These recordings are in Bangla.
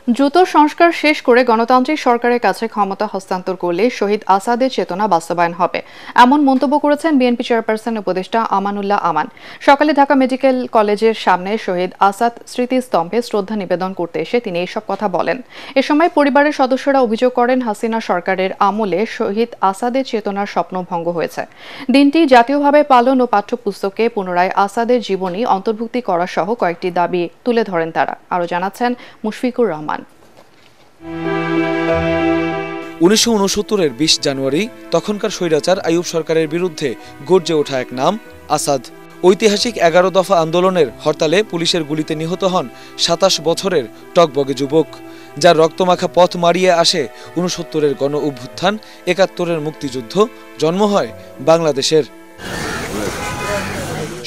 দ্রুত সংস্কার শেষ করে গণতান্ত্রিক সরকারের কাছে ক্ষমতা হস্তান্তর করলে শহীদ আসাদের চেতনা বাস্তবায়ন হবে, এমন মন্তব্য করেছেন বিএনপি চেয়ারপারসন উপদেষ্টা আমানুল্লাহ আমান। সকালে ঢাকা মেডিকেল কলেজের সামনে শহীদ আসাদ স্মৃতিস্তম্ভে শ্রদ্ধা নিবেদন করতে এসে তিনি এসব কথা বলেন। এ সময় পরিবারের সদস্যরা অভিযোগ করেন, হাসিনা সরকারের আমলে শহীদ আসাদের চেতনার স্বপ্ন ভঙ্গ হয়েছে। দিনটি জাতীয়ভাবে পালন ও পাঠ্যপুস্তকে পুনরায় আসাদের জীবনী অন্তর্ভুক্তি করা সহ কয়েকটি দাবি তুলে ধরেন তারা। আরও জানাচ্ছেন মুশফিকুর রহমান। 1969-এর 20 জানুয়ারি তখনকার স্বৈরাচার আইয়ুব সরকারের বিরুদ্ধে গর্জে ওঠা এক নাম আসাদ। ঐতিহাসিক 11 দফা আন্দোলনের হরতালে পুলিশের গুলিতে নিহত হন 27 বছরের টকবগে যুবক, যার রক্তমাখা পথ মারিয়ে আসে 69-এর গণ অভ্যুত্থান, 71-এর মুক্তিযুদ্ধ, জন্ম হয় বাংলাদেশের।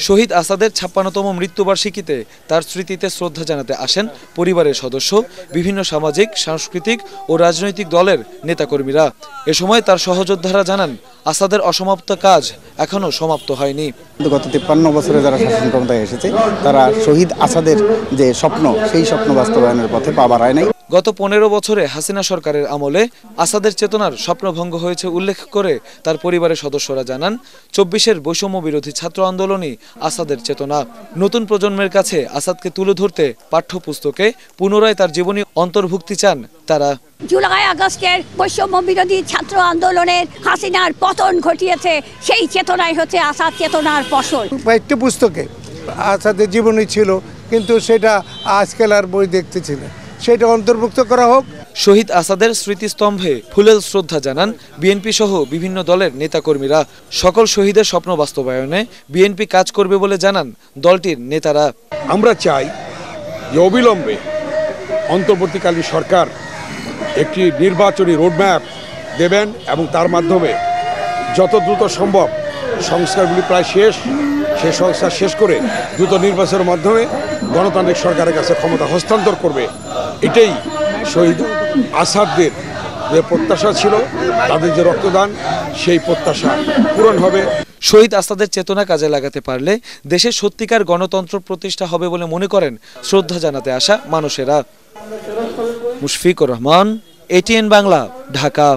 শহীদ আসাদের 56তম মৃত্যুবার্ষিকীতে তার স্মৃতিতে শ্রদ্ধা জানাতে আসেন পরিবারের সদস্য, বিভিন্ন সামাজিক, সাংস্কৃতিক ও রাজনৈতিক দলের নেতাকর্মীরা। এ সময় তার সহযোদ্ধারা জানান, আসাদের অসমাপ্ত কাজ এখনো সমাপ্ত হয়নি। গত 53 বছরে যারা শাসন ক্ষমতায় এসেছে তারা শহীদ আসাদের যে স্বপ্ন, সেই স্বপ্ন বাস্তবায়নের পথে পা বাড়ায় নাই। গত 15 বছরে হাসিনা সরকারের আমলে আসাদের চেতনার স্বপ্নভঙ্গ হয়েছে উল্লেখ করে তার পরিবারের সদস্যরা জানান, 24-এর বৈষম্য বিরোধী ছাত্র আন্দোলনই আসাদের চেতনা। নতুন প্রজন্মের কাছে আসাদকে তুলে ধরতে পাঠ্যপুস্তকে পুনরায় তার জীবনী অন্তর্ভুক্তি চান তারা। জুলাই আগস্টের বৈষম্য বিরোধী ছাত্র আন্দোলনের হাসিনার পতন ঘটিয়েছে, সেই চেতনাই হচ্ছে আসাদ চেতনার ফসল। পাঠ্যপুস্তকে আসাদের জীবনী ছিল, কিন্তু সেটা আজকাল আর বই দেখতেছি না, সেটা অন্তর্ভুক্ত করা হোক। শহীদ আসাদের স্মৃতিস্তম্ভে ফুলেল শ্রদ্ধা জানান বিএনপি সহ বিভিন্ন দলের নেতাকর্মীরা। সকল শহীদের স্বপ্ন বাস্তবায়নে বিএনপি কাজ করবে বলে জানান দলটির নেতারা। আমরা চাই যে অবিলম্বে অন্তর্বর্তীকালীন সরকার একটি নির্বাচনী রোডম্যাপ দেবেন এবং তার মাধ্যমে যত দ্রুত সম্ভব সংস্কারগুলি প্রায় শেষ, সেই সংস্কার শেষ করে দ্রুত নির্বাচনের মাধ্যমে গণতান্ত্রিক সরকারের কাছে ক্ষমতা হস্তান্তর করবে। এটাই শহীদ আসাদদের যে প্রত্যাশা ছিল, তাদের যে রক্তদান, সেই প্রত্যাশা পূরণ হবে। শহীদ আসাদের চেতনা কাজে লাগাতে পারলে দেশের সত্যিকার গণতন্ত্র প্রতিষ্ঠা হবে বলে মনে করেন শ্রদ্ধা জানাতে আসা মানুষেরা। মুশফিকুর রহমান, ATN বাংলা, ঢাকা।